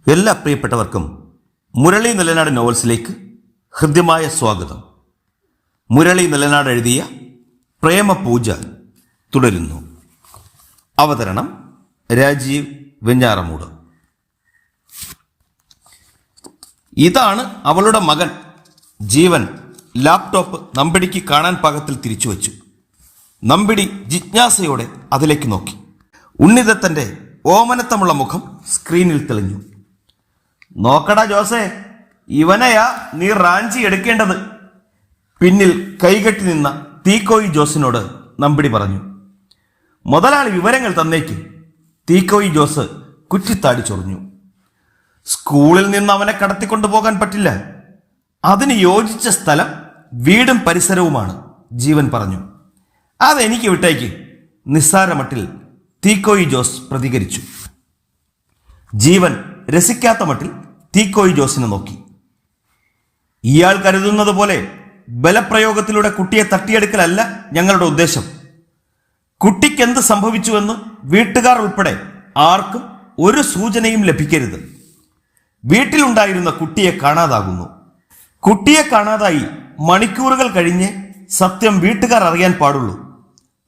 എല്ലാ പ്രിയപ്പെട്ടവർക്കും മുരളി നിലനാട് നോവൽസിലേക്ക് ഹൃദ്യമായ സ്വാഗതം. മുരളി നിലനാട് എഴുതിയ പ്രേമപൂജ തുടരുന്നു. അവതരണം രാജീവ് വെഞ്ഞാറമൂട്. ഇതാണ് അവളുടെ മകൻ. ജീവൻ ലാപ്ടോപ്പ് നമ്പിടിക്ക് കാണാൻ പാകത്തിൽ തിരിച്ചു വച്ചു. നമ്പിടി ജിജ്ഞാസയോടെ അതിലേക്ക് നോക്കി. ഉണ്ണിദത്തന്റെ ഓമനത്തമുള്ള മുഖം സ്ക്രീനിൽ തെളിഞ്ഞു. നോക്കടാ ജോസേ, ഇവനെയാ നീ റാഞ്ചി എടുക്കേണ്ടത്. പിന്നിൽ കൈകെട്ടി നിന്ന തീക്കോയി ജോസിനോട് നമ്പിടി പറഞ്ഞു. മുതലാളി വിവരങ്ങൾ തന്നേക്ക്. തീക്കോയി ജോസ് കുറ്റിത്താടി ചൊറിഞ്ഞു. സ്കൂളിൽ നിന്ന് അവനെ കടത്തിക്കൊണ്ടു പോകാൻ പറ്റില്ല. അതിന് യോജിച്ച സ്ഥലം വീടും പരിസരവുമാണ്, ജീവൻ പറഞ്ഞു. അതെനിക്ക് വിട്ടേക്ക്, നിസ്സാരമട്ടിൽ തീക്കോയി ജോസ് പ്രതികരിച്ചു. ജീവൻ രസിക്കാത്ത മട്ടിൽ തീക്കോയി ജോസിനെ നോക്കി. ഇയാൾ കരുതുന്നത് പോലെ ബലപ്രയോഗത്തിലൂടെ കുട്ടിയെ തട്ടിയെടുക്കലല്ല ഞങ്ങളുടെ ഉദ്ദേശം. കുട്ടിക്ക് എന്ത് സംഭവിച്ചുവെന്ന് വീട്ടുകാർ ഉൾപ്പെടെ ആർക്കും ഒരു സൂചനയും ലഭിക്കരുത്. വീട്ടിലുണ്ടായിരുന്ന കുട്ടിയെ കാണാതാകുന്നു. കുട്ടിയെ കാണാതായി മണിക്കൂറുകൾ കഴിഞ്ഞ് സത്യം വീട്ടുകാർ അറിയാൻ പാടുള്ളൂ.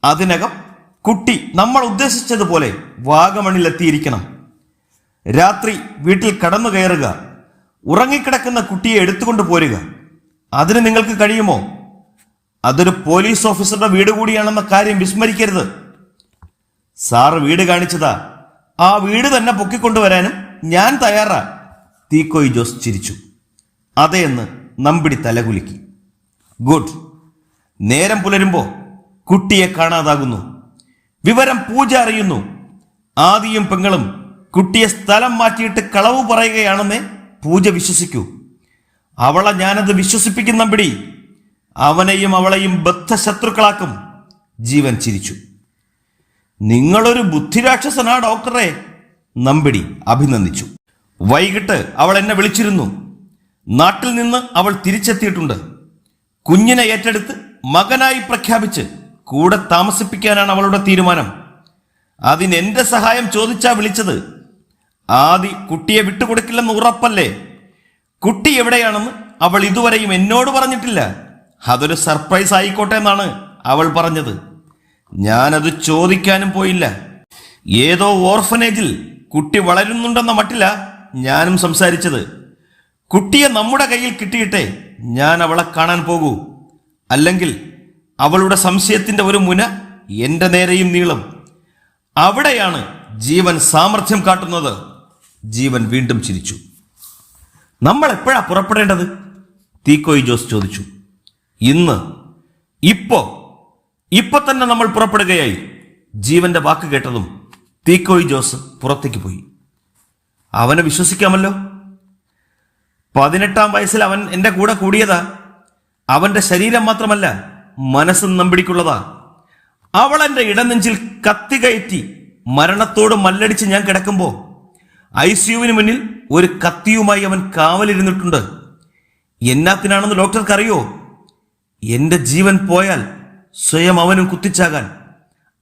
അതിനകം കുട്ടി നമ്മൾ ഉദ്ദേശിച്ചതുപോലെ വാഗമണിലെത്തിയിരിക്കണം. രാത്രി വീട്ടിൽ കടന്നു കയറുക, ഉറങ്ങിക്കിടക്കുന്ന കുട്ടിയെ എടുത്തുകൊണ്ട് പോരുക. അതിന് നിങ്ങൾക്ക് കഴിയുമോ? അതൊരു പോലീസ് ഓഫീസറുടെ വീട് കൂടിയാണെന്ന കാര്യം വിസ്മരിക്കരുത്. സാറ് വീട് കാണിച്ചതാ, ആ വീട് തന്നെ പൊക്കിക്കൊണ്ടുവരാനും ഞാൻ തയ്യാറാ. തീക്കോയി ജോസ് ചിരിച്ചു. അതേന്ന് നമ്പിടി തലകുലുക്കി. ഗുഡ്. നേരം പുലരുമ്പോ കുട്ടിയെ കാണാതാകുന്നു. വിവരം പൂജ അറിയുന്നു. ആദിയും പെങ്ങളും കുട്ടിയെ സ്ഥലം മാറ്റിയിട്ട് കളവ് പറയുകയാണെന്നേ പൂജ വിശ്വസിക്കൂ. അവളെ ഞാനത് വിശ്വസിപ്പിക്കുന്ന പിടി. അവനെയും അവളെയും ബദ്ധശത്രുക്കളാക്കും. ജീവൻ ചിരിച്ചു. നിങ്ങളൊരു ബുദ്ധിരാക്ഷസനാ ഡോക്ടറെ, നമ്പിടി അഭിനന്ദിച്ചു. വൈകിട്ട് അവൾ എന്നെ വിളിച്ചിരുന്നു. നാട്ടിൽ നിന്ന് അവൾ തിരിച്ചെത്തിയിട്ടുണ്ട്. കുഞ്ഞിനെ ഏറ്റെടുത്ത് മകനായി പ്രഖ്യാപിച്ച് കൂടെ താമസിപ്പിക്കാനാണ് അവളുടെ തീരുമാനം. അതിനെന്റെ സഹായം ചോദിച്ചാ വിളിച്ചത്. ആദി കുട്ടിയെ വിട്ടുകൊടുക്കില്ലെന്ന് ഉറപ്പല്ലേ? കുട്ടി എവിടെയാണെന്ന് അവൾ ഇതുവരെയും എന്നോട് പറഞ്ഞിട്ടില്ല. അതൊരു സർപ്രൈസ് ആയിക്കോട്ടെ എന്നാണ് അവൾ പറഞ്ഞത്. ഞാനത് ചോദിക്കാനും പോയില്ല. ഏതോ ഓർഫനേജിൽ കുട്ടി വളരുന്നുണ്ടെന്ന മട്ടില്ല ഞാനും സംസാരിച്ചത്. കുട്ടിയെ നമ്മുടെ കയ്യിൽ കിട്ടിയിട്ടേ ഞാൻ അവളെ കാണാൻ പോകൂ. അല്ലെങ്കിൽ അവളുടെ സംശയത്തിന്റെ ഒരു മുന എന്റെ നേരെയും നീളും. അവിടെയാണ് ജീവൻ സാമർഥ്യം കാട്ടുന്നത്. ജീവൻ വീണ്ടും ചിരിച്ചു. നമ്മൾ എപ്പോഴാ പുറപ്പെടേണ്ടത്? തീക്കോയി ജോസ് ചോദിച്ചു. ഇന്ന്, ഇപ്പൊ തന്നെ നമ്മൾ പുറപ്പെടുകയായി. ജീവന്റെ വാക്ക് കേട്ടതും തീക്കോയി ജോസ് പുറത്തേക്ക് പോയി. അവനെ വിശ്വസിക്കാമല്ലോ. 18-ാം വയസ്സിൽ അവൻ എന്റെ കൂടെ കൂടിയതാ. അവന്റെ ശരീരം മാത്രമല്ല, മനസ്സും നമ്പിടിക്കുള്ളതാ. അവൾ എന്റെ ഇടനെഞ്ചിൽ കത്തി കയറ്റി മരണത്തോട് മല്ലടിച്ച് ഞാൻ കിടക്കുമ്പോ ICUവിന് മുന്നിൽ ഒരു കത്തിയുമായി അവൻ കാവലിരുന്നിട്ടുണ്ട്. എന്നാത്തിനാണെന്ന് ഡോക്ടർക്കറിയോ? എന്റെ ജീവൻ പോയാൽ സ്വയം അവനും കുത്തിച്ചാകാൻ.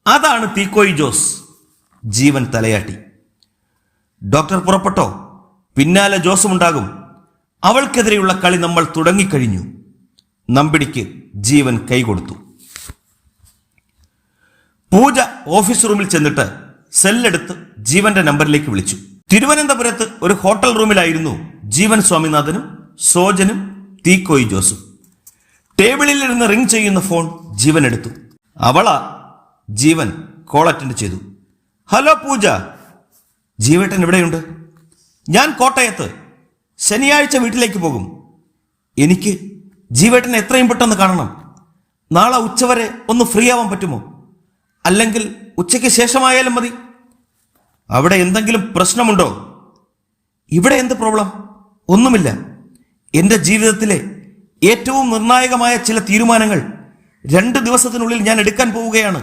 അതാണ് തീക്കോയി ജോസ്. ജീവൻ തലയാട്ടി. ഡോക്ടർ പുറപ്പെട്ടോ? പിന്നാലെ ജോസും ഉണ്ടാകും. അവൾക്കെതിരെയുള്ള കളി നമ്മൾ തുടങ്ങിക്കഴിഞ്ഞു. നമ്പിടിക്ക് ജീവൻ കൈകൊടുത്തു. പൂജ ഓഫീസ് റൂമിൽ ചെന്നിട്ട് സെല്ലെടുത്ത് ജീവന്റെ നമ്പറിലേക്ക് വിളിച്ചു. തിരുവനന്തപുരത്ത് ഒരു ഹോട്ടൽ റൂമിലായിരുന്നു ജീവൻ സ്വാമിനാഥനും സോജനും തീക്കോയി ജോസും. ടേബിളിൽ ഇരുന്ന് റിംഗ് ചെയ്യുന്ന ഫോൺ ജീവൻ എടുത്തു. അവളാ. ജീവൻ കോൾ അറ്റൻഡ് ചെയ്തു. ഹലോ പൂജ. ജീവേട്ടൻ എവിടെയുണ്ട്? ഞാൻ കോട്ടയത്ത്. ശനിയാഴ്ച വീട്ടിലേക്ക് പോകും. എനിക്ക് ജീവേട്ടനെ എത്രയും പെട്ടെന്ന് കാണണം. നാളെ ഉച്ചവരെ ഒന്ന് ഫ്രീ ആവാൻ പറ്റുമോ? അല്ലെങ്കിൽ ഉച്ചയ്ക്ക് ശേഷമായാലും മതി. അവിടെ എന്തെങ്കിലും പ്രശ്നമുണ്ടോ? ഇവിടെ എന്ത് പ്രോബ്ലം? ഒന്നുമില്ല. എൻ്റെ ജീവിതത്തിലെ ഏറ്റവും നിർണായകമായ ചില തീരുമാനങ്ങൾ 2 ദിവസത്തിനുള്ളിൽ ഞാൻ എടുക്കാൻ പോവുകയാണ്.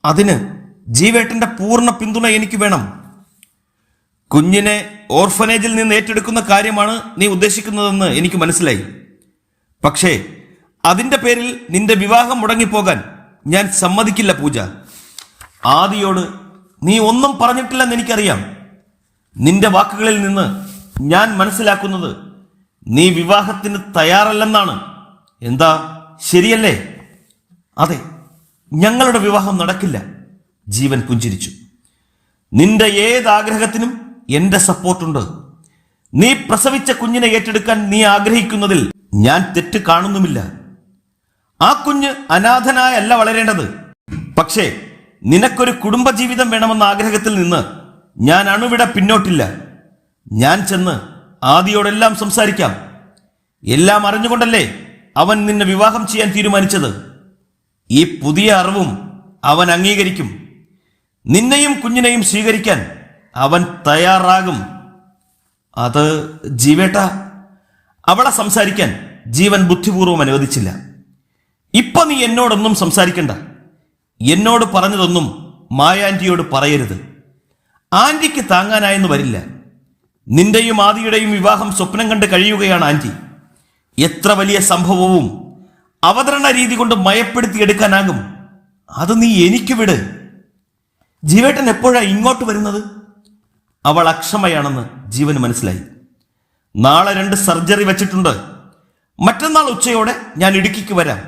അതിന് ജീവേട്ടന്റെ പൂർണ്ണ പിന്തുണ എനിക്ക് വേണം. കുഞ്ഞിനെ ഓർഫനേജിൽ നിന്ന് ഏറ്റെടുക്കുന്ന കാര്യമാണ് നീ ഉദ്ദേശിക്കുന്നതെന്ന് എനിക്ക് മനസ്സിലായി. പക്ഷേ അതിന്റെ പേരിൽ നിന്റെ വിവാഹം മുടങ്ങിപ്പോകാൻ ഞാൻ സമ്മതിക്കില്ല പൂജ. ആദിയോട് നീ ഒന്നും പറഞ്ഞിട്ടില്ലെന്ന് എനിക്കറിയാം. നിന്റെ വാക്കുകളിൽ നിന്ന് ഞാൻ മനസ്സിലാക്കുന്നത് നീ വിവാഹത്തിന് തയ്യാറല്ലെന്നാണ്. എന്താ, ശരിയല്ലേ? അതെ, ഞങ്ങളുടെ വിവാഹം നടക്കില്ല. ജീവൻ പുഞ്ചിരിച്ചു. നിന്റെ ഏതാഗ്രഹത്തിനും എന്റെ സപ്പോർട്ടുണ്ട്. നീ പ്രസവിച്ച കുഞ്ഞിനെ ഏറ്റെടുക്കാൻ നീ ആഗ്രഹിക്കുന്നതിൽ ഞാൻ തെറ്റ് കാണുന്നുമില്ല. ആ കുഞ്ഞ് അനാഥനായല്ല വളരേണ്ടത്. പക്ഷേ നിനക്കൊരു കുടുംബജീവിതം വേണമെന്ന ആഗ്രഹത്തിൽ നിന്ന് ഞാൻ അണുവിട പിന്നോട്ടില്ല. ഞാൻ ചെന്ന് ആദിയോടെല്ലാം സംസാരിക്കാം. എല്ലാം അറിഞ്ഞുകൊണ്ടല്ലേ അവൻ നിന്നെ വിവാഹം ചെയ്യാൻ തീരുമാനിച്ചത്. ഈ പുതിയ അറിവും അവൻ അംഗീകരിക്കും. നിന്നെയും കുഞ്ഞിനെയും സ്വീകരിക്കാൻ അവൻ തയ്യാറാകും. അത് ജീവേട്ട. അവളെ സംസാരിക്കാൻ ജീവൻ ബുദ്ധിപൂർവം അനുവദിച്ചില്ല. ഇപ്പൊ നീ എന്നോടൊന്നും സംസാരിക്കണ്ട. എന്നോട് പറഞ്ഞതൊന്നും മായാൻറ്റിയോട് പറയരുത്. ആന്റിക്ക് താങ്ങാനായെന്ന് വരില്ല. നിന്റെയും ആദിയുടെയും വിവാഹം സ്വപ്നം കണ്ട് കഴിയുകയാണ് ആന്റി. എത്ര വലിയ സംഭവവും അവതരണ രീതി കൊണ്ട് മയപ്പെടുത്തിയെടുക്കാനാകും. അത് നീ എനിക്ക് വിട്. ജീവേട്ടൻ എപ്പോഴാ ഇങ്ങോട്ട് വരുന്നത്? അവൾ അക്ഷമയാണെന്ന് ജീവന് മനസ്സിലായി. നാളെ 2 സർജറി വെച്ചിട്ടുണ്ട്. മറ്റന്നാൾ ഉച്ചയോടെ ഞാൻ ഇടുക്കിക്ക് വരാം.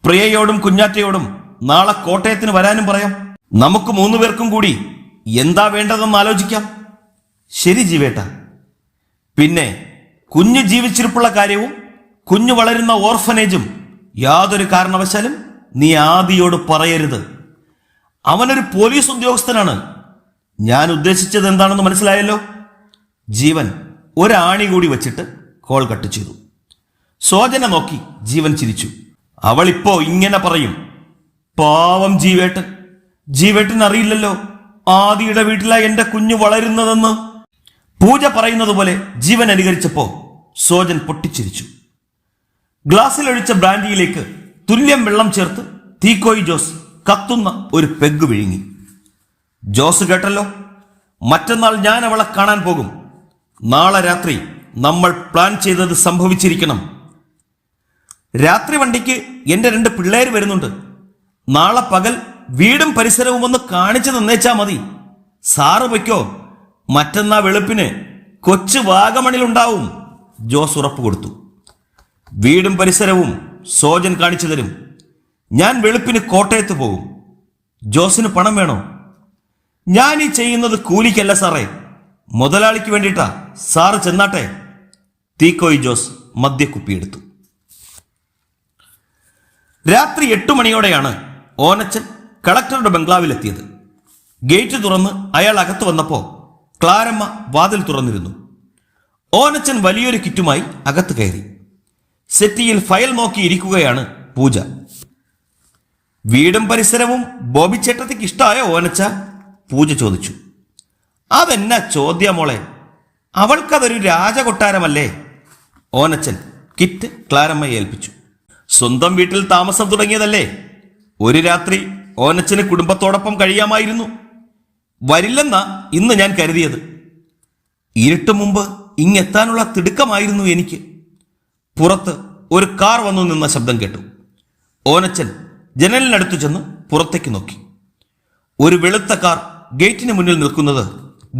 പ്രിയയോടും കുഞ്ഞാറ്റയോടും നാളെ കോട്ടയത്തിന് വരാനും പറയാം. നമുക്ക് 3 പേർക്കും കൂടി എന്താ വേണ്ടതെന്ന് ആലോചിക്കാം. ശരി ജീവേട്ട. പിന്നെ കുഞ്ഞ് ജീവിച്ചിരിപ്പുള്ള കാര്യവും കുഞ്ഞു വളരുന്ന ഓർഫനേജും യാതൊരു കാരണവശാലും നീ ആദിയോട് പറയരുത്. അവനൊരു പോലീസ് ഉദ്യോഗസ്ഥനാണ്. ഞാൻ ഉദ്ദേശിച്ചത് എന്താണെന്ന് മനസ്സിലായല്ലോ. ജീവൻ ഒരാണി കൂടി വെച്ചിട്ട് കോൾ കട്ട് ചെയ്തു. സോജനെ നോക്കി ജീവൻ ചിരിച്ചു. അവളിപ്പോ ഇങ്ങനെ പറയും. പാവം ജീവേട്ടൻ. ജീവേട്ടൻ അറിയില്ലല്ലോ ആദിയുടെ വീട്ടിലാ എന്റെ കുഞ്ഞു വളരുന്നതെന്ന്. പൂജ പറയുന്നത് പോലെ ജീവൻ അനുകരിച്ചപ്പോ സോജൻ പൊട്ടിച്ചിരിച്ചു. ഗ്ലാസ്സിലൊഴിച്ച ബ്രാൻഡിയിലേക്ക് തുല്യം വെള്ളം ചേർത്ത് തീക്കോയി ജോസ് കത്തുന്ന ഒരു പെഗ് വിഴുങ്ങി. ജോസ് കേട്ടല്ലോ, മറ്റന്നാൾ ഞാൻ അവളെ കാണാൻ പോകും. നാളെ രാത്രി നമ്മൾ പ്ലാൻ ചെയ്തത് സംഭവിച്ചിരിക്കണം. രാത്രി വണ്ടിക്ക് എന്റെ 2 പിള്ളേര് വരുന്നുണ്ട്. നാളെ പകൽ വീടും പരിസരവും ഒന്ന് കാണിച്ചു തന്നേച്ചാ മതി. സാറ് വയ്ക്കോ, മറ്റന്നാ വെളുപ്പിന് കൊച്ചു വാഗമണിലുണ്ടാവും. ജോസ് ഉറപ്പ് കൊടുത്തു. വീടും പരിസരവും സോജൻ കാണിച്ചു തരും. ഞാൻ വെളുപ്പിന് കോട്ടയത്ത് പോകും. ജോസിന് പണം വേണോ? ഞാൻ ഈ ചെയ്യുന്നത് കൂലിക്കല്ല സാറേ, മുതലാളിക്ക് വേണ്ടിയിട്ടാ. സാറ് ചെന്നാട്ടെ. തീക്കോയി ജോസ് മദ്യക്കുപ്പിയെടുത്തു. രാത്രി 8 മണിയോടെയാണ് ഓനച്ചൻ കളക്ടറുടെ ബംഗ്ലാവിലെത്തിയത്. ഗേറ്റ് തുറന്ന് അയാൾ അകത്ത് വന്നപ്പോ ക്ലാരമ്മ വാതിൽ തുറന്നിരുന്നു. ഓനച്ചൻ വലിയൊരു കിറ്റുമായി അകത്ത് കയറി. സെറ്റിയിൽ ഫയൽ നോക്കി ഇരിക്കുകയാണ് പൂജ. വീടും പരിസരവും ബോബിച്ചേട്ടത്തിക്ക് ഇഷ്ടമായ ഓനച്ച? പൂജ ചോദിച്ചു. അതെന്നാ ചോദ്യ മോളെ, അവൾക്കതൊരു രാജകൊട്ടാരമല്ലേ? ഓനച്ചൻ കിറ്റ് ക്ലാരമ്മയെ ഏൽപ്പിച്ചു. സ്വന്തം വീട്ടിൽ താമസം തുടങ്ങിയതല്ലേ. ഒരു രാത്രി ഓനച്ചന് കുടുംബത്തോടൊപ്പം കഴിയാമായിരുന്നു. വരില്ലെന്നാ ഇന്ന് ഞാൻ കരുതിയത്. ഇരുട്ട് മുമ്പ് ഇങ്ങെത്താനുള്ള തിടുക്കമായിരുന്നു എനിക്ക്. പുറത്ത് ഒരു കാർ വന്നു നിന്ന ശബ്ദം കേട്ടു. ഓനച്ചൻ ജനലിനടുത്തു ചെന്ന് പുറത്തേക്ക് നോക്കി. ഒരു വെളുത്ത കാർ ഗേറ്റിന് മുന്നിൽ നിൽക്കുന്നത്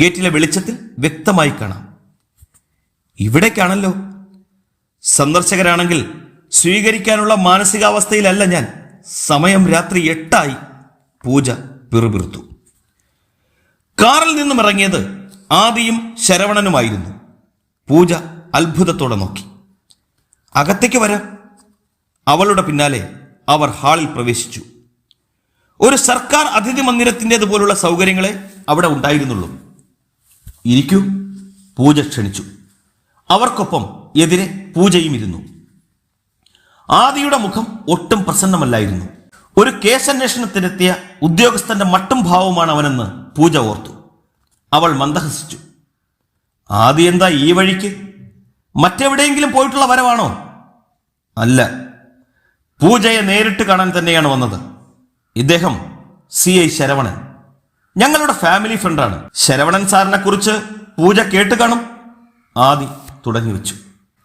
ഗേറ്റിലെ വെളിച്ചത്തിൽ വ്യക്തമായി കാണാം. ഇവിടേക്കാണല്ലോ. സന്ദർശകരാണെങ്കിൽ സ്വീകരിക്കാനുള്ള മാനസികാവസ്ഥയിലല്ല ഞാൻ. സമയം രാത്രി 8 പൂജ പിറുപിറുത്തു. കാറിൽ നിന്നും ഇറങ്ങിയത് ആദിയും ശരവണനുമായിരുന്നു. പൂജ അത്ഭുതത്തോടെ നോക്കി. അകത്തേക്ക് വരാം. അവളുടെ പിന്നാലെ അവർ ഹാളിൽ പ്രവേശിച്ചു. ഒരു സർക്കാർ അതിഥി മന്ദിരത്തിൻ്റെതുപോലുള്ള സൗകര്യങ്ങളെ അവിടെ ഉണ്ടായിരുന്നുള്ളൂ. ഇരിക്കൂ, പൂജ ക്ഷണിച്ചു. അവർക്കൊപ്പം എതിരെ പൂജയും ഇരുന്നു. ആദിയുടെ മുഖം ഒട്ടും പ്രസന്നമല്ലായിരുന്നു. ഒരു കേസന്വേഷണത്തിനെത്തിയ ഉദ്യോഗസ്ഥന്റെ മട്ടും ഭാവമാണ് അവനെന്ന് പൂജ ഓർത്തു. അവൾ മന്ദഹസിച്ചു. ആദി എന്താ ഈ വഴിക്ക്? മറ്റെവിടെയെങ്കിലും പോയിട്ടുള്ള വരവാണോ? അല്ല, പൂജയെ നേരിട്ട് കാണാൻ തന്നെയാണ് വന്നത്. ഇദ്ദേഹം CI ശരവണൻ, ഞങ്ങളുടെ ഫാമിലി ഫ്രണ്ടാണ്. ശരവണൻ സാറിനെ കുറിച്ച് പൂജ കേട്ട് കാണും. ആദി തുടങ്ങി വെച്ചു.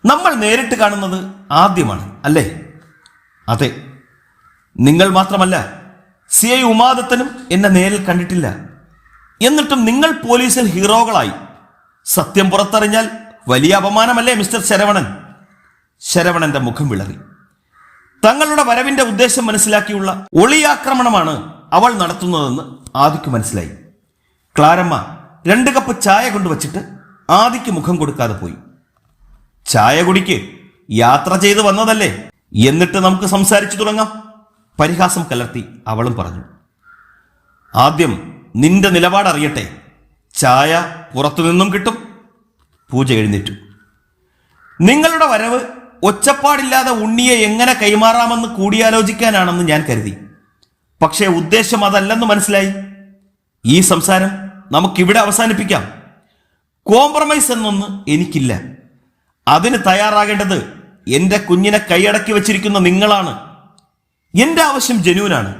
നമ്മൾ നേരിട്ട് കാണുന്നത് ആദ്യമാണ് അല്ലേ? അതെ. നിങ്ങൾ മാത്രമല്ല, CI ഉമാദത്തനും എന്നെ നേരിൽ കണ്ടിട്ടില്ല. എന്നിട്ടും നിങ്ങൾ പോലീസിൽ ഹീറോകളായി സത്യം പുറത്തറിഞ്ഞാൽ വലിയ അപമാനമല്ലേ മിസ്റ്റർ ശരവണൻ? ശരവണന്റെ മുഖം വിളറി. തങ്ങളുടെ വരവിന്റെ ഉദ്ദേശം മനസ്സിലാക്കിയുള്ള ഒളിയാക്രമണമാണ് അവൾ നടത്തുന്നതെന്ന് ആദിക്ക് മനസ്സിലായി. ക്ലാരമ്മ 2 കപ്പ് ചായ കൊണ്ടുവച്ചിട്ട് ആദിക്ക് മുഖം കൊടുക്കാതെ പോയി. ചായ കുടിക്ക്, യാത്ര ചെയ്ത് വന്നതല്ലേ, എന്നിട്ട് നമുക്ക് സംസാരിച്ചു തുടങ്ങാം, പരിഹാസം കലർത്തി അവളും പറഞ്ഞു. ആദ്യം നിന്റെ നിലപാട് അറിയട്ടെ. ചായ പുറത്തുനിന്നും കിട്ടും. പൂജ എഴുന്നേറ്റു. നിങ്ങളുടെ വരവ് ഒച്ചപ്പാടില്ലാതെ ഉണ്ണിയെ എങ്ങനെ കൈമാറാമെന്ന് കൂടിയാലോചിക്കാനാണെന്ന് ഞാൻ കരുതി. പക്ഷേ ഉദ്ദേശം അതല്ലെന്ന് മനസ്സിലായി. ഈ സംസാരം നമുക്കിവിടെ അവസാനിപ്പിക്കാം. കോംപ്രമൈസ് എന്നൊന്ന് എനിക്കില്ല. അതിന് തയ്യാറാകേണ്ടത് എന്റെ കുഞ്ഞിനെ കൈയടക്കി വച്ചിരിക്കുന്ന നിങ്ങളാണ്. എന്റെ ആവശ്യം ജനുവിനാണ്.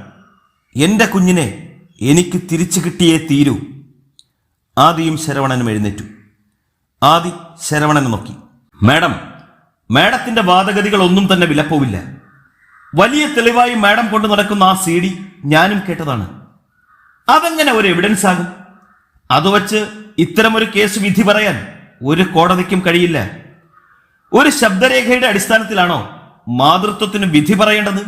എന്റെ കുഞ്ഞിനെ എനിക്ക് തിരിച്ചു കിട്ടിയേ തീരൂ. ആദിയും ശരവണനും എഴുന്നേറ്റു. ആദി ശരവണനെ നോക്കി. മാഡത്തിന്റെ വാദഗതികൾ ഒന്നും തന്നെ വിലപ്പോവില്ല. വലിയ തെളിവായി മാഡം കൊണ്ടു നടക്കുന്ന ആ CD ഞാനും കേട്ടതാണ്. അതെങ്ങനെ ഒരു എവിഡൻസ് ആകും? അത് വച്ച് ഇത്തരമൊരു കേസ് വിധി പറയാൻ ഒരു കോടതിക്കും കഴിയില്ല. ഒരു ശബ്ദരേഖയുടെ അടിസ്ഥാനത്തിലാണോ മാതൃത്വത്തിന് വിധി പറയേണ്ടത്?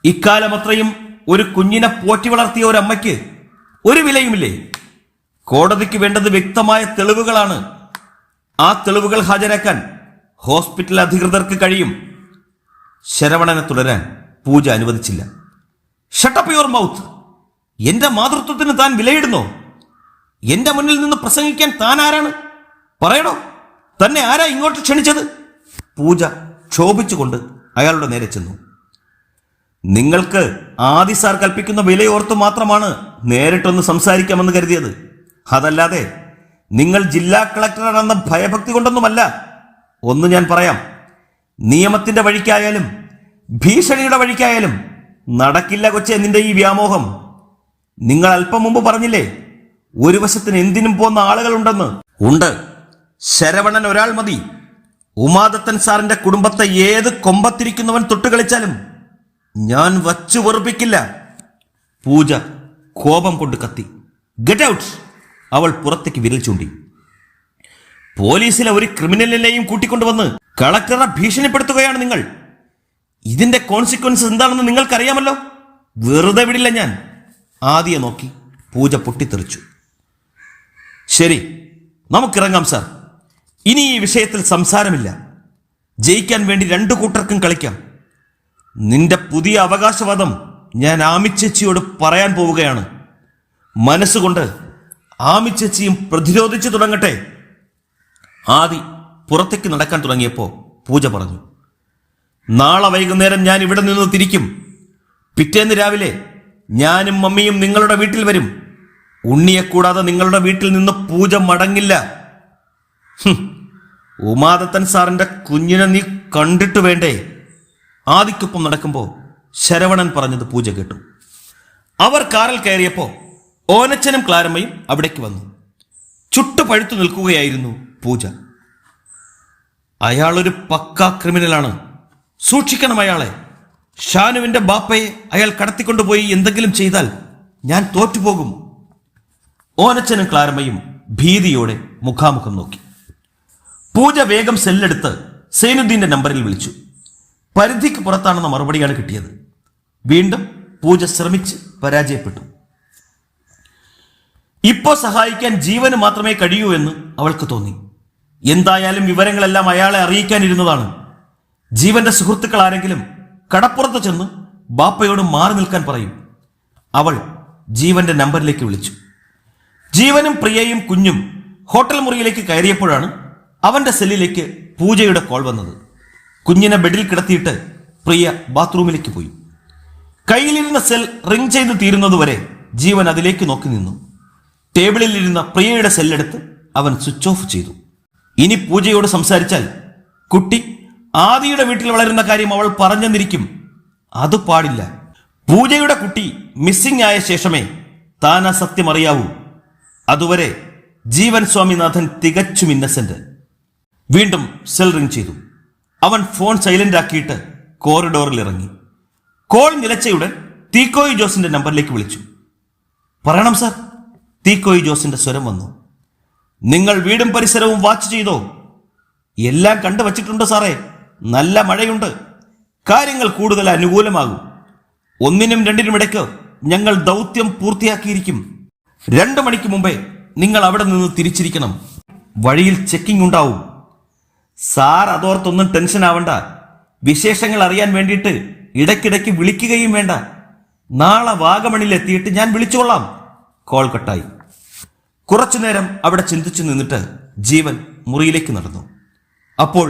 ഇക്കാലം അത്രയും ഒരു കുഞ്ഞിനെ പോറ്റി വളർത്തിയ ഒരു അമ്മയ്ക്ക് ഒരു വിലയുമില്ലേ? കോടതിക്ക് വേണ്ടത് വ്യക്തമായ തെളിവുകളാണ്. ആ തെളിവുകൾ ഹാജരാക്കാൻ ഹോസ്പിറ്റൽ അധികൃതർക്ക് കഴിയും. ശരവണനെ തുടരാൻ പൂജ അനുവദിച്ചില്ല. Shut up your mouth. എന്റെ മാതൃത്വത്തിന് താൻ വിലയിടുന്നോ? എന്റെ മുന്നിൽ നിന്ന് പ്രസംഗിക്കാൻ താൻ ആരാണ്? പറയണോ, തന്നെ ആരാ ഇങ്ങോട്ട് ക്ഷണിച്ചത്? പൂജ ക്ഷോഭിച്ചുകൊണ്ട് അയാളുടെ നേരെ ചെന്നു. നിങ്ങൾക്ക് ആദി സാർ കൽപ്പിക്കുന്ന വിലയോർത്ത് മാത്രമാണ് നേരിട്ടൊന്ന് സംസാരിക്കാമെന്ന് കരുതിയത്. അതല്ലാതെ നിങ്ങൾ ജില്ലാ കളക്ടറാണെന്ന ഭയഭക്തി കൊണ്ടൊന്നുമല്ല. ഒന്ന് ഞാൻ പറയാം, നിയമത്തിന്റെ വഴിക്കായാലും ഭീഷണിയുടെ വഴിക്കായാലും നടക്കില്ല കൊച്ചെ നിന്റെ ഈ വ്യാമോഹം. നിങ്ങൾ അല്പം മുമ്പ് പറഞ്ഞില്ലേ, ഒരു വശത്തിന് എന്തിനും പോന്ന ആളുകളുണ്ടെന്ന്. ഉണ്ട്. ശരവണൻ ഒരാൾ മതി. ഉമാദത്തൻ സാറിന്റെ കുടുംബത്തെ ഏത് കൊമ്പത്തിരിക്കുന്നവൻ തൊട്ടുകളിച്ചാലും ഞാൻ വച്ചു വെറുപ്പിക്കില്ല. പൂജ കോപം കൊണ്ട് കത്തി. Get out. അവൾ പുറത്തേക്ക് വിരൽ ചൂണ്ടി. പോലീസിലെ ഒരു ക്രിമിനലിനെയും കൂട്ടിക്കൊണ്ടുവന്ന് കളക്ടറെ ഭീഷണിപ്പെടുത്തുകയാണ് നിങ്ങൾ. ഇതിന്റെ കോൺസിക്വൻസ് എന്താണെന്ന് നിങ്ങൾക്കറിയാമല്ലോ. വെറുതെ വിടില്ല ഞാൻ. ആദിയെ നോക്കി പൂജ പൊട്ടിത്തെറിച്ചു. ശരി, നമുക്കിറങ്ങാം സാർ. ഇനി ഈ വിഷയത്തിൽ സംസാരമില്ല. ജയിക്കാൻ വേണ്ടി 2 കൂട്ടർക്കും കളിക്കാം. നിന്റെ പുതിയ അവകാശവാദം ഞാൻ ആമിച്ചേച്ചിയോട് പറയാൻ പോവുകയാണ്. മനസ്സുകൊണ്ട് ആമിച്ചേച്ചിയും പ്രതിരോധിച്ചു തുടങ്ങട്ടെ. ആദി പുറത്തേക്ക് നടക്കാൻ തുടങ്ങിയപ്പോൾ പൂജ പറഞ്ഞു, നാളെ വൈകുന്നേരം ഞാൻ ഇവിടെ നിന്ന് തിരിക്കും. പിറ്റേന്ന് രാവിലെ ഞാനും മമ്മിയും നിങ്ങളുടെ വീട്ടിൽ വരും. ഉണ്ണിയെ കൂടാതെ നിങ്ങളുടെ വീട്ടിൽ നിന്ന് പൂജ മടങ്ങില്ല. ഉമാദത്തൻ സാറിന്റെ കുഞ്ഞിനെ നീ കണ്ടിട്ട് വേണ്ടേ? ആദിക്കൊപ്പം നടക്കുമ്പോൾ ശരവണൻ പറഞ്ഞത് പൂജ കേട്ടു. അവർ കാറിൽ കയറിയപ്പോൾ ഓനച്ചനും ക്ലാരമ്മയും അവിടേക്ക് വന്നു. ചുട്ടു പഴുത്തു നിൽക്കുകയായിരുന്നു പൂജ. അയാളൊരു പക്കാ ക്രിമിനലാണ്. സൂക്ഷിക്കണം അയാളെ. ഷാനുവിന്റെ ബാപ്പയെ അയാൾ കടത്തിക്കൊണ്ടുപോയി എന്തെങ്കിലും ചെയ്താൽ ഞാൻ തോറ്റുപോകും. ഓനച്ചനും ക്ലാരമ്മയും ഭീതിയോടെ മുഖാമുഖം നോക്കി. പൂജ വേഗം സെല്ലെടുത്ത് സൈനുദ്ദീന്റെ നമ്പറിൽ വിളിച്ചു. പരിധിക്ക് പുറത്താണെന്ന മറുപടിയാണ് കിട്ടിയത്. വീണ്ടും പൂജ ശ്രമിച്ച് പരാജയപ്പെട്ടു. ഇപ്പോ സഹായിക്കാൻ ജീവന് മാത്രമേ കഴിയൂ എന്ന് അവൾക്ക് തോന്നി. എന്തായാലും വിവരങ്ങളെല്ലാം അയാളെ അറിയിക്കാനിരുന്നതാണ്. ജീവന്റെ സുഹൃത്തുക്കൾ ആരെങ്കിലും കടപ്പുറത്ത് ചെന്ന് ബാപ്പയോട് മാറി നിൽക്കാൻ പറയും. അവൾ ജീവന്റെ നമ്പറിലേക്ക് വിളിച്ചു. ജീവനും പ്രിയയും കുഞ്ഞും ഹോട്ടൽ മുറിയിലേക്ക് കയറിയപ്പോഴാണ് അവന്റെ സെല്ലിലേക്ക് പൂജയുടെ കോൾ വന്നത്. കുഞ്ഞിനെ ബെഡിൽ കിടത്തിയിട്ട് പ്രിയ ബാത്റൂമിലേക്ക് പോയി. കയ്യിലിരുന്ന സെൽ റിംഗ് ചെയ്ത് തീരുന്നതുവരെ ജീവൻ അതിലേക്ക് നോക്കി നിന്നു. ടേബിളിലിരുന്ന പ്രിയയുടെ സെല്ലെടുത്ത് അവൻ സ്വിച്ച് ഓഫ് ചെയ്തു. ഇനി പൂജയോട് സംസാരിച്ചാൽ കുട്ടി ആദിയുടെ വീട്ടിൽ വളരുന്ന കാര്യം അവൾ പറഞ്ഞെന്നിരിക്കും. അത് പാടില്ല. പൂജയുടെ കുട്ടി മിസ്സിംഗ് ആയ ശേഷമേ താൻ ആ സത്യം അറിയാവൂ. അതുവരെ ജീവൻ സ്വാമിനാഥൻ തികച്ചും ഇന്നസെന്റ്. വീണ്ടും സെൽ റിംഗ് ചെയ്തു. അവൻ ഫോൺ സൈലന്റ് ആക്കിയിട്ട് കോറിഡോറിൽ ഇറങ്ങി. കോൾ നിലച്ചയുടൻ തീക്കോയി ജോസിന്റെ നമ്പറിലേക്ക് വിളിച്ചു. പറയണം സാർ. തീക്കോയി ജോസിന്റെ സ്വരം വന്നു. നിങ്ങൾ വീടും പരിസരവും വാച്ച് ചെയ്തോ? എല്ലാം കണ്ടുവച്ചിട്ടുണ്ട് സാറേ. നല്ല മഴയുണ്ട്. കാര്യങ്ങൾ കൂടുതൽ അനുകൂലമാകും. 1-നും 2-നും ഇടയ്ക്ക് ഞങ്ങൾ ദൗത്യം പൂർത്തിയാക്കിയിരിക്കും. 2 മണിക്ക് മുമ്പേ നിങ്ങൾ അവിടെ നിന്ന് തിരിച്ചിരിക്കണം. വഴിയിൽ ചെക്കിംഗ് ഉണ്ടാവും. സാർ അതോർത്തൊന്നും ടെൻഷൻ ആവണ്ട. വിശേഷങ്ങൾ അറിയാൻ വേണ്ടിയിട്ട് ഇടയ്ക്കിടയ്ക്ക് വിളിക്കുകയും വേണ്ട. നാളെ വാഗമണിൽ എത്തിയിട്ട് ഞാൻ വിളിച്ചുകൊള്ളാം. കോൾ കട്ടായി. കുറച്ചുനേരം അവിടെ ചിന്തിച്ചു നിന്നിട്ട് ജീവൻ മുറിയിലേക്ക് നടന്നു. അപ്പോൾ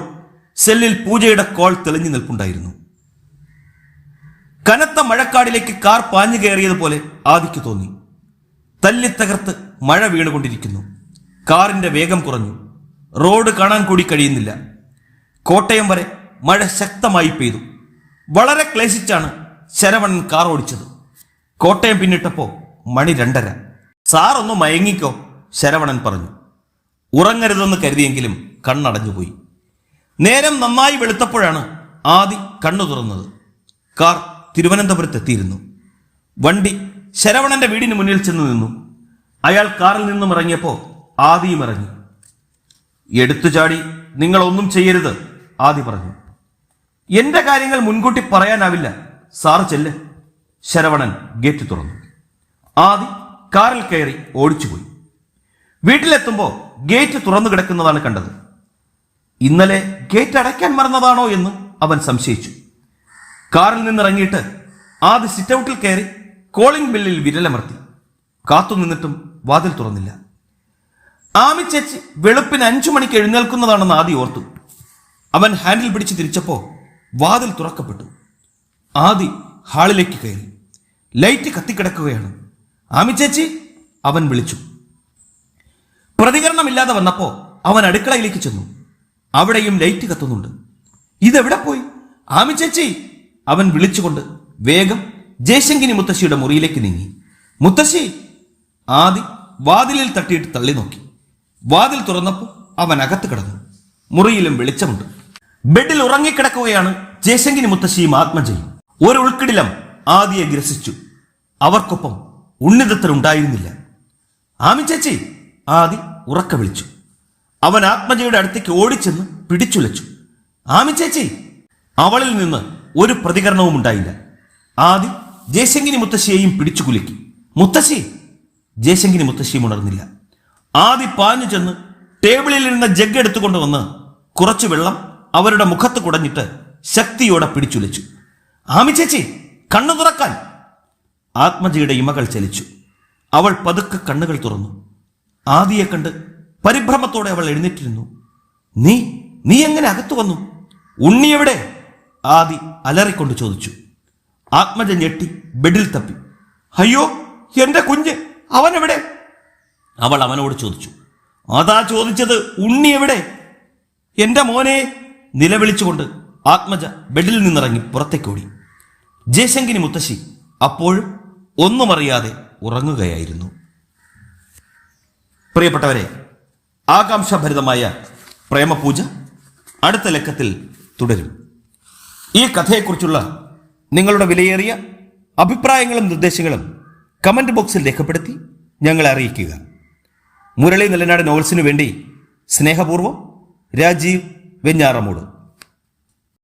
സെല്ലിൽ പൂജയുടെ കോൾ തെളിഞ്ഞു നിൽപ്പുണ്ടായിരുന്നു. കനത്ത മഴക്കാടിലേക്ക് കാർ പാഞ്ഞു കയറിയതുപോലെ ആദിക്ക് തോന്നി. തല്ലിത്തകർത്ത് മഴ വീണുകൊണ്ടിരിക്കുന്നു. കാറിന്റെ വേഗം കുറഞ്ഞു. റോഡ് കാണാൻ കൂടി കഴിയുന്നില്ല. കോട്ടയം വരെ മഴ ശക്തമായി പെയ്തു. വളരെ ക്ലേശിച്ചാണ് ശരവണൻ കാർ ഓടിച്ചത്. കോട്ടയം പിന്നിട്ടപ്പോ മണി 2:30. സാർ ഒന്ന് മയങ്ങിക്കോ, ശരവണൻ പറഞ്ഞു. ഉറങ്ങരുതെന്ന് കരുതിയെങ്കിലും കണ്ണടഞ്ഞുപോയി. നേരം നന്നായി വെളുത്തപ്പോഴാണ് ആദി കണ്ണു തുറന്നത്. കാർ തിരുവനന്തപുരത്തെത്തിയിരുന്നു. വണ്ടി ശരവണന്റെ വീടിന് മുന്നിൽ ചെന്ന് നിന്നു. അയാൾ കാറിൽ നിന്നും ഇറങ്ങിയപ്പോൾ ആദിയും ഇറങ്ങി. എടുത്തു ചാടി നിങ്ങളൊന്നും ചെയ്യരുത്, ആദി പറഞ്ഞു. എന്റെ കാര്യങ്ങൾ മുൻകൂട്ടി പറയാനാവില്ല, സാർ ചെല്ല്. ശരവണൻ ഗേറ്റ് തുറന്നു. ആദി കാറിൽ കയറി ഓടിച്ചുപോയി. വീട്ടിലെത്തുമ്പോൾ ഗേറ്റ് തുറന്നു കിടക്കുന്നതാണ് കണ്ടത്. ഇന്നലെ ഗേറ്റ് അടയ്ക്കാൻ മറന്നതാണോ എന്ന് അവൻ സംശയിച്ചു. കാറിൽ നിന്നിറങ്ങിയിട്ട് ആദി സിറ്റൗട്ടിൽ കയറി കോളിംഗ് ബെല്ലിൽ വിരലമർത്തി. കാത്തുനിന്നിട്ടും വാതിൽ തുറന്നില്ല. ആമി ചേച്ചി വെളുപ്പിന് 5 മണിക്ക് എഴുന്നേൽക്കുന്നതാണെന്ന് ആദി ഓർത്തു. അവൻ ഹാൻഡിൽ പിടിച്ച് തിരിച്ചപ്പോ വാതിൽ തുറക്കപ്പെട്ടു. ആദി ഹാളിലേക്ക് കയറി. ലൈറ്റ് കത്തിക്കിടക്കുകയാണ്. ആമി ചേച്ചി, അവൻ വിളിച്ചു. പ്രതികരണമില്ലാതെ വന്നപ്പോ അവൻ അടുക്കളയിലേക്ക് ചെന്നു. അവിടെയും ലൈറ്റ് കത്തുന്നുണ്ട്. ഇതെവിടെ പോയി? ആമി ചേച്ചി, അവൻ വിളിച്ചുകൊണ്ട് വേഗം ജയശങ്കിനി മുത്തശ്ശിയുടെ മുറിയിലേക്ക് നീങ്ങി. മുത്തശ്ശി! ആദി വാതിലിൽ തട്ടിയിട്ട് തള്ളി നോക്കി. വാതിൽ തുറന്നപ്പോൾ അവൻ അകത്ത് കിടന്നു. മുറിയിലും വെളിച്ചമുണ്ട്. ബെഡിൽ ഉറങ്ങിക്കിടക്കുകയാണ് ജയശങ്കിനി മുത്തശ്ശിയും ആത്മജയും. ഒരു ഉൾക്കിടിലം ആദിയെ ഗ്രസിച്ചു. അവർക്കൊപ്പം ഉണ്ണിദത്തനുണ്ടായിരുന്നില്ല. ആമി ചേച്ചി! ആദി ഉറക്ക വിളിച്ചു. അവൻ ആത്മജയുടെ അടുത്തേക്ക് ഓടിച്ചെന്ന് പിടിച്ചുലച്ചു. ആമി ചേച്ചി! അവളിൽ നിന്ന് ഒരു പ്രതികരണവും ഉണ്ടായില്ല. ആദി ജയശങ്കിനി മുത്തശ്ശിയെയും പിടിച്ചു കുലുക്കി. മുത്തശ്ശി! ജയശങ്കിനി മുത്തശ്ശിയും ഉണർന്നില്ല. ആദി പാഞ്ഞു ചെന്ന് ടേബിളിൽ ഇരുന്ന ജഗ് എടുത്തുകൊണ്ടുവന്ന് കുറച്ചു വെള്ളം അവരുടെ മുഖത്ത് കുടഞ്ഞിട്ട് ശക്തിയോടെ പിടിച്ചുലച്ചു. ആമി ചേച്ചി, കണ്ണു തുറക്കാൻ! ആത്മജയുടെ ഇമകൾ ചലിച്ചു. അവൾ പതുക്കെ കണ്ണുകൾ തുറന്നു. ആദിയെ കണ്ട് പരിഭ്രമത്തോടെ അവൾ എഴുന്നേറ്റിരുന്നു. നീ എങ്ങനെ അകത്തു വന്നു? ഉണ്ണി എവിടെ? ആദി അലറിക്കൊണ്ട് ചോദിച്ചു. ആത്മജ ഞെട്ടി ബെഡിൽ തപ്പി. അയ്യോ, എന്റെ കുഞ്ഞ്, അവനെവിടെ? അവൾ അവനോട് ചോദിച്ചു. അതാ ചോദിച്ചത്, ഉണ്ണി എവിടെ? എന്റെ മോനെ! നിലവിളിച്ചുകൊണ്ട് ആത്മജ ബെഡിൽ നിന്നിറങ്ങി പുറത്തേക്കോടി. ജയശങ്കിനി മുത്തശ്ശി അപ്പോഴും ഒന്നും അറിയാതെ ഉറങ്ങുകയായിരുന്നു. പ്രിയപ്പെട്ടവരെ, ആകാംക്ഷാഭരിതമായ പ്രേമപൂജ അടുത്ത ലക്കത്തിൽ തുടരും. ഈ കഥയെക്കുറിച്ചുള്ള നിങ്ങളുടെ വിലയേറിയ അഭിപ്രായങ്ങളും നിർദ്ദേശങ്ങളും കമന്റ് ബോക്സിൽ രേഖപ്പെടുത്തി ഞങ്ങളെ അറിയിക്കുക. മുരളി നെല്ലനാട് നോവൽസിനു വേണ്ടി സ്നേഹപൂർവ്വം രാജീവ് വെഞ്ഞാറമൂട്.